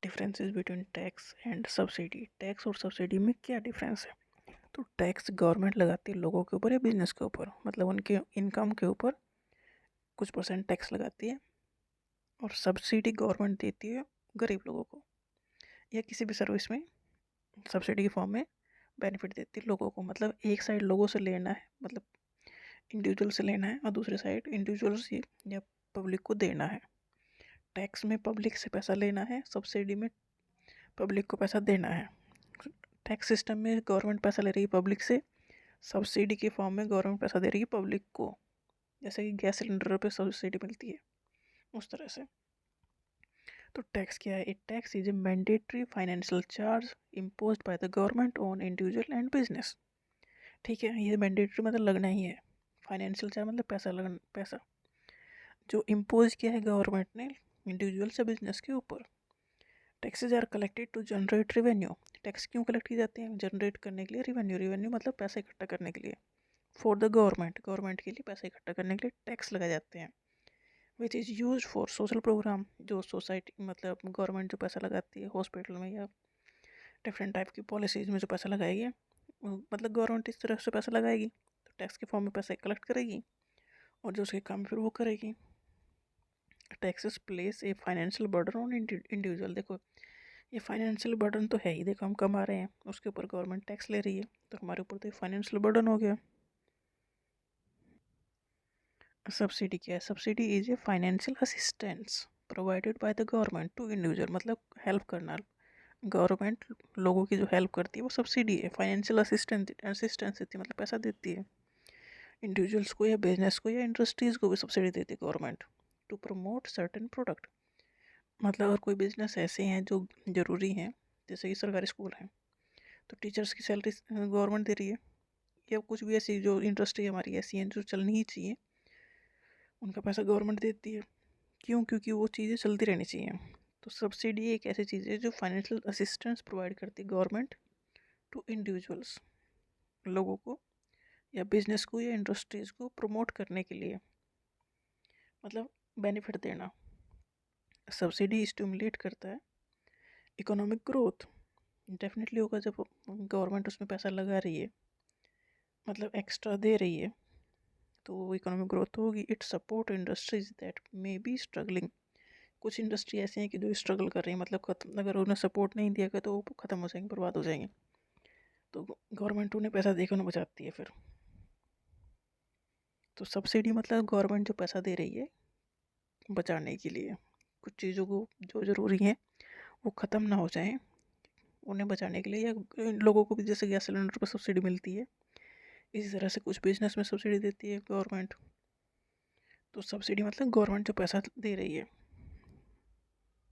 Differences between tax and subsidy. Tax और subsidy में क्या डिफरेंस है? तो टैक्स गवर्नमेंट लगाती है लोगों के ऊपर या बिजनेस के ऊपर, मतलब उनके इनकम के ऊपर कुछ परसेंट टैक्स लगाती है। और सब्सिडी गवर्नमेंट देती है गरीब लोगों को या किसी भी सर्विस में सब्सिडी के फॉर्म में बेनिफिट देती है लोगों को। मतलब एक साइड लोगों से लेना है, मतलब इंडिविजुअल से लेना है, और दूसरी साइड इंडिविजुअल्स या पब्लिक को देना है। टैक्स में पब्लिक से पैसा लेना है, सब्सिडी में पब्लिक को पैसा देना है। टैक्स सिस्टम में गवर्नमेंट पैसा ले रही है पब्लिक से, सब्सिडी के फॉर्म में गवर्नमेंट पैसा दे रही है पब्लिक को। जैसे कि गैस सिलेंडर पे सब्सिडी मिलती है, उस तरह से। तो टैक्स क्या है? Tax is a mandatory financial charge imposed bye the government on individual and business. ठीक है, ये मैंडेटरी मतलब लगना ही है। फाइनेंशियल चार्ज मतलब पैसा लगना, पैसा जो इम्पोज किया है गवर्नमेंट ने इंडिविजुअल से बिजनेस के ऊपर। Taxes are collected to generate revenue. Tax क्यों कलेक्ट किए जाते हैं? जनरेट करने के लिए रेवेन्यू। रेवेन्यू मतलब पैसा इकट्ठा करने के लिए। फॉर द गवर्नमेंट, गवर्नमेंट के लिए पैसा इकट्ठा करने के लिए टैक्स लगाए जाते हैं। Which is use for social program. जो सोसाइटी मतलब गवर्नमेंट जो पैसा लगाती है हॉस्पिटल में या डिफरेंट टाइप की पॉलिसीज़ में जो पैसा लगाएगी, मतलब गवर्नमेंट इस तरह से पैसा लगाएगी तो टैक्स के फॉर्म में पैसा कलेक्ट करेगी और जो उसके काम फिर वो करेगी। Taxes place a financial burden on individual. देखो ये फाइनेंशियल बर्डन तो है ही, देखो हम कमा रहे हैं, उसके ऊपर गवर्नमेंट टैक्स ले रही है, तो हमारे ऊपर तो ये फाइनेंशियल बर्डन हो गया। सब्सिडी क्या है? Subsidy is a financial assistance provided by the government to individual. मतलब हेल्प करना, गवर्नमेंट लोगों की जो हेल्प करती है वो सब्सिडी है। फाइनेंशियल असिस्टेंस देती है, मतलब पैसा देती है इंडिविजुअल्स को या बिजनेस को या इंडस्ट्रीज़ को भी सब्सिडी देती है government to promote certain product. मतलब अगर कोई बिजनेस ऐसे हैं जो ज़रूरी हैं, जैसे कि सरकारी स्कूल हैं, तो टीचर्स की सैलरी गवर्नमेंट दे रही है, या कुछ भी ऐसी जो इंडस्ट्री हमारी ऐसी हैं जो चलनी ही चाहिए, उनका पैसा गवर्नमेंट देती है। क्यों? क्योंकि वो चीज़ें चलती रहनी चाहिए। तो सब्सिडी एक ऐसी चीज़ है जो फाइनेंशियल असिस्टेंस प्रोवाइड करती है गवर्नमेंट टू इंडिविजुअल्स, लोगों को या बिजनेस को या इंडस्ट्रीज़ को प्रमोट करने के लिए, मतलब बेनिफिट देना। सब्सिडी स्टिमुलेट करता है इकोनॉमिक ग्रोथ। डेफिनेटली होगा जब गवर्नमेंट उसमें पैसा लगा रही है, मतलब एक्स्ट्रा दे रही है, तो इकोनॉमिक ग्रोथ होगी। It support industries that may be struggling. कुछ इंडस्ट्री ऐसी हैं कि जो स्ट्रगल कर रही हैं, मतलब खत्म, अगर उन्हें सपोर्ट नहीं दिया गया तो वो ख़त्म हो जाएंगे, बर्बाद हो जाएंगे, तो गवर्नमेंट उन्हें पैसा देकर उन्हें बचाती है फिर। तो सब्सिडी मतलब गवर्नमेंट जो पैसा दे रही है बचाने के लिए, कुछ चीज़ों को जो ज़रूरी हैं वो ख़त्म ना हो जाएं, उन्हें बचाने के लिए। या लोगों को भी जैसे गैस सिलेंडर पर सब्सिडी मिलती है, इसी तरह से कुछ बिजनेस में सब्सिडी देती है गवर्नमेंट। तो सब्सिडी मतलब गवर्नमेंट जो पैसा दे रही है